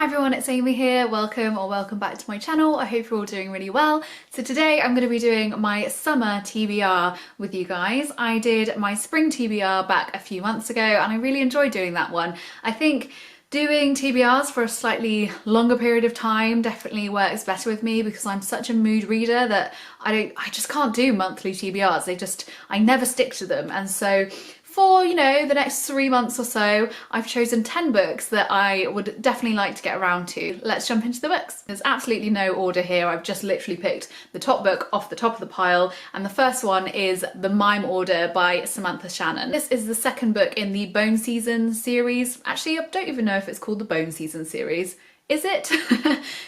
Hi everyone, it's Amy here. Welcome back to my channel. I hope you're all doing really well. So today I'm going to be doing my summer TBR with you guys. I did my spring TBR back a few months ago and I really enjoyed doing that one. I think doing TBRs for a slightly longer period of time definitely works better with me because I'm such a mood reader that I just can't do monthly TBRs. I never stick to them. And so for, the next 3 months or so, I've chosen 10 books that I would definitely like to get around to. Let's jump into the books. There's absolutely no order here. I've just literally picked the top book off the top of the pile, and the first one is The Mime Order by Samantha Shannon. This is the second book in the Bone Season series. Actually, I don't even know if it's called the Bone Season series. Is it?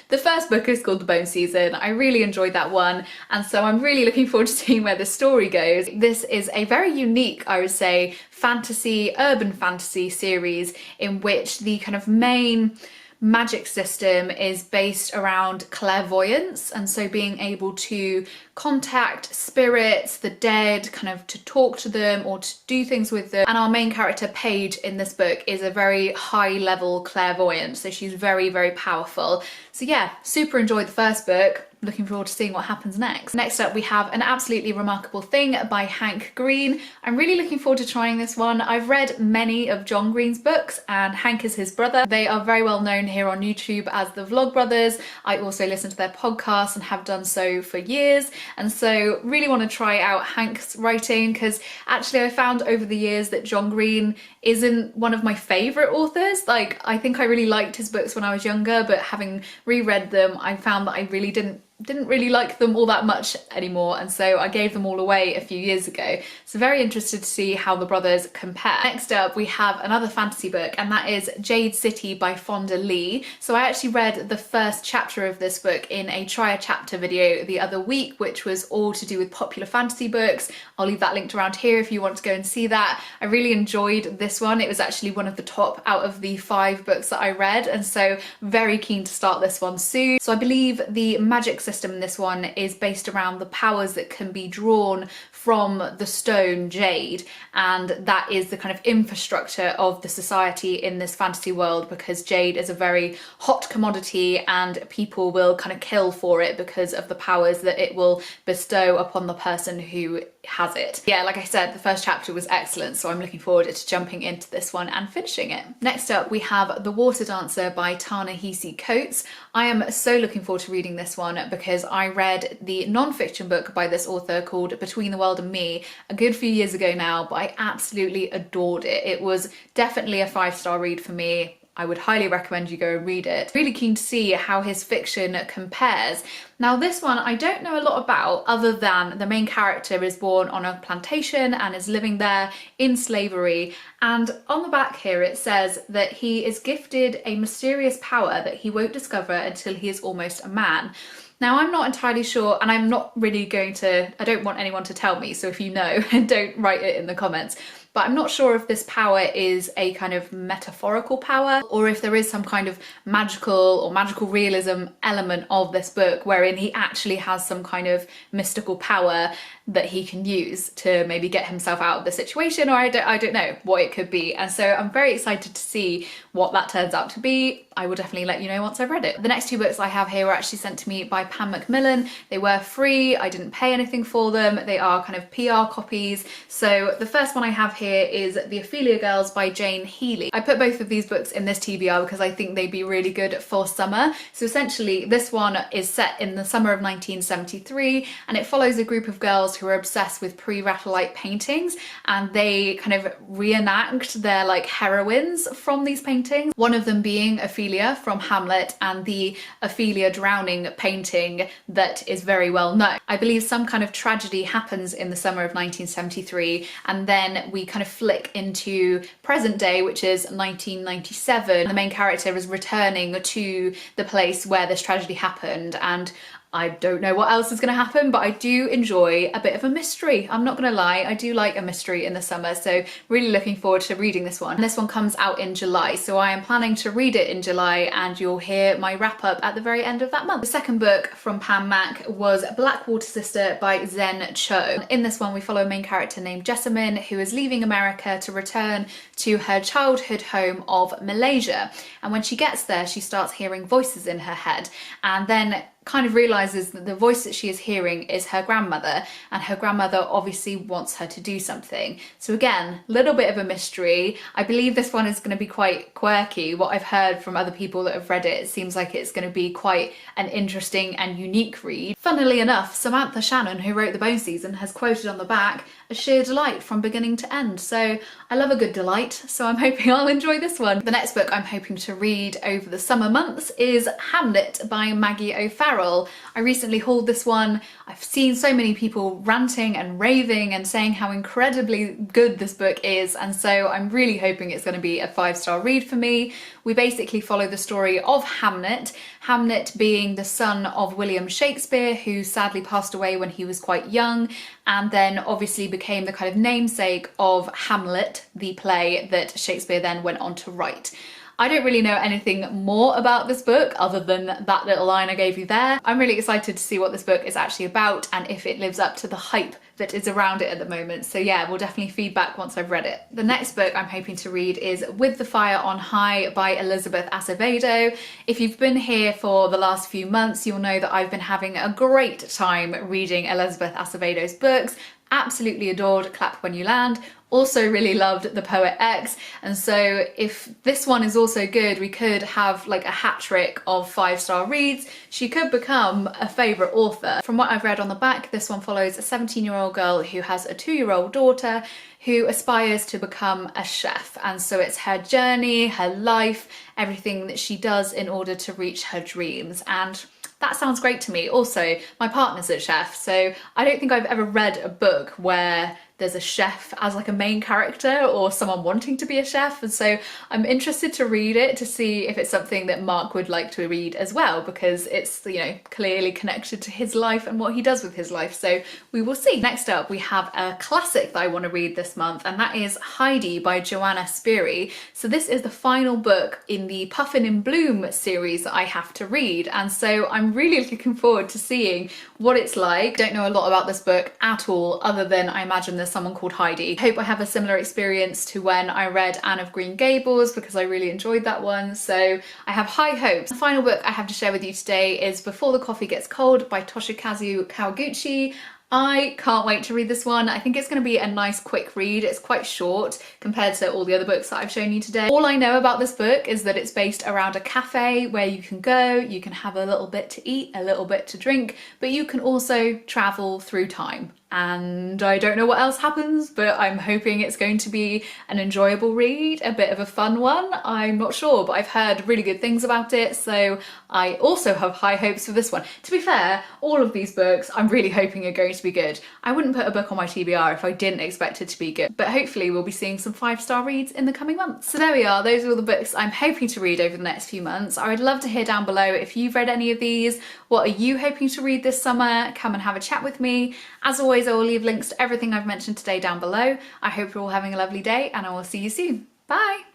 The first book is called The Bone Season. I really enjoyed that one, and so I'm really looking forward to seeing where the story goes. This is a very unique, I would say, urban fantasy series in which the kind of main magic system is based around clairvoyance, and so being able to contact spirits, the dead, kind of to talk to them or to do things with them. And our main character Paige in this book is a very high level clairvoyant, so she's very, very powerful. So yeah, super enjoyed the first book. Looking forward to seeing what happens next. Next up we have An Absolutely Remarkable Thing by Hank Green. I'm really looking forward to trying this one. I've read many of John Green's books and Hank is his brother. They are very well known here on YouTube as the Vlogbrothers. I also listen to their podcasts and have done so for years, and so really want to try out Hank's writing because actually I found over the years that John Green isn't one of my favourite authors. Like, I think I really liked his books when I was younger, but having reread them I found that I really didn't really like them all that much anymore, and so I gave them all away a few years ago. So very interested to see how the brothers compare. Next up we have another fantasy book, and that is Jade City by Fonda Lee. So I actually read the first chapter of this book in a try a chapter video the other week, which was all to do with popular fantasy books. I'll leave that linked around here if you want to go and see that. I really enjoyed this one. It was actually one of the top out of the 5 books that I read, and so very keen to start this one soon. So I believe the magic system in this one is based around the powers that can be drawn from the stone jade, and that is the kind of infrastructure of the society in this fantasy world, because jade is a very hot commodity and people will kind of kill for it because of the powers that it will bestow upon the person who has it. Yeah, like I said, the first chapter was excellent, so I'm looking forward to jumping into this one and finishing it. Next up we have The Water Dancer by Ta-Nehisi Coates. I am so looking forward to reading this one because I read the non-fiction book by this author called Between the World and Me a good few years ago now, but I absolutely adored it. It was definitely a 5-star read for me. I would highly recommend you go and read it. Really keen to see how his fiction compares. Now this one I don't know a lot about, other than the main character is born on a plantation and is living there in slavery, and on the back here it says that he is gifted a mysterious power that he won't discover until he is almost a man. Now I'm not entirely sure, and I'm not really I don't want anyone to tell me, so if you know, don't write it in the comments. But I'm not sure if this power is a kind of metaphorical power or if there is some kind of magical realism element of this book wherein he actually has some kind of mystical power that he can use to maybe get himself out of the situation, or I don't know what it could be. And so I'm very excited to see what that turns out to be. I will definitely let you know once I've read it. The next 2 books I have here were actually sent to me by Pam Macmillan. They were free, I didn't pay anything for them. They are kind of PR copies. So the first one I have here is The Ophelia Girls by Jane Healey. I put both of these books in this TBR because I think they'd be really good for summer. So essentially this one is set in the summer of 1973, and it follows a group of girls who are obsessed with pre-Raphaelite paintings, and they kind of reenact their like heroines from these paintings. One of them being Ophelia from Hamlet, and the Ophelia drowning painting that is very well known. I believe some kind of tragedy happens in the summer of 1973, and then we kind of flick into present day, which is 1997. The main character is returning to the place where this tragedy happened, and I don't know what else is going to happen, but I do enjoy a bit of a mystery. I'm not going to lie, I do like a mystery in the summer, so really looking forward to reading this one. And this one comes out in July, so I am planning to read it in July, and you'll hear my wrap up at the very end of that month. The second book from Pam Mac was Blackwater Sister by Zen Cho. In this one we follow a main character named Jessamine, who is leaving America to return to her childhood home of Malaysia. And when she gets there, she starts hearing voices in her head, and then kind of realizes that the voice that she is hearing is her grandmother, and her grandmother obviously wants her to do something. So again, a little bit of a mystery. I believe this one is going to be quite quirky. What I've heard from other people that have read it, it seems like it's going to be quite an interesting and unique read. Funnily enough, Samantha Shannon, who wrote The Bone Season, has quoted on the back, "A sheer delight from beginning to end." So I love a good delight, so I'm hoping I'll enjoy this one. The next book I'm hoping to read over the summer months is Hamlet by Maggie O'Farrell. I recently hauled this one. I've seen so many people ranting and raving and saying how incredibly good this book is, and so I'm really hoping it's going to be a 5-star read for me. We basically follow the story of Hamlet, Hamlet being the son of William Shakespeare, who sadly passed away when he was quite young, and then obviously became the kind of namesake of Hamlet, the play that Shakespeare then went on to write. I don't really know anything more about this book other than that little line I gave you there. I'm really excited to see what this book is actually about and if it lives up to the hype that is around it at the moment. So yeah, we'll definitely feedback once I've read it. The next book I'm hoping to read is With the Fire on High by Elizabeth Acevedo. If you've been here for the last few months, you'll know that I've been having a great time reading Elizabeth Acevedo's books. Absolutely adored Clap When You Land. Also really loved The Poet X, and so if this one is also good, we could have like a hat trick of 5-star reads. She could become a favourite author. From what I've read on the back, this one follows a 17-year-old girl who has a 2-year-old daughter who aspires to become a chef, and so it's her journey, her life, everything that she does in order to reach her dreams. And that sounds great to me. Also, my partner's a chef, so I don't think I've ever read a book where there's a chef as like a main character or someone wanting to be a chef, and so I'm interested to read it to see if it's something that Mark would like to read as well, because it's, you know, clearly connected to his life and what he does with his life, so we will see. Next up we have a classic that I want to read this month, and that is Heidi by Joanna Spyri. So this is the final book in the Puffin in Bloom series that I have to read, and so I'm really looking forward to seeing what it's like. Don't know a lot about this book at all, other than I imagine there's someone called Heidi. I hope I have a similar experience to when I read Anne of Green Gables, because I really enjoyed that one, so I have high hopes. The final book I have to share with you today is Before the Coffee Gets Cold by Toshikazu Kawaguchi. I can't wait to read this one. I think it's going to be a nice quick read. It's quite short compared to all the other books that I've shown you today. All I know about this book is that it's based around a cafe where you can go, you can have a little bit to eat, a little bit to drink, but you can also travel through time. And I don't know what else happens, but I'm hoping it's going to be an enjoyable read, a bit of a fun one. I'm not sure, but I've heard really good things about it, so I also have high hopes for this one. To be fair, all of these books I'm really hoping are going to be good. I wouldn't put a book on my TBR if I didn't expect it to be good, but hopefully we'll be seeing some 5-star reads in the coming months. So there we are, those are all the books I'm hoping to read over the next few months. I would love to hear down below if you've read any of these. What are you hoping to read this summer? Come and have a chat with me. As always, I will leave links to everything I've mentioned today down below. I hope you're all having a lovely day, and I will see you soon. Bye!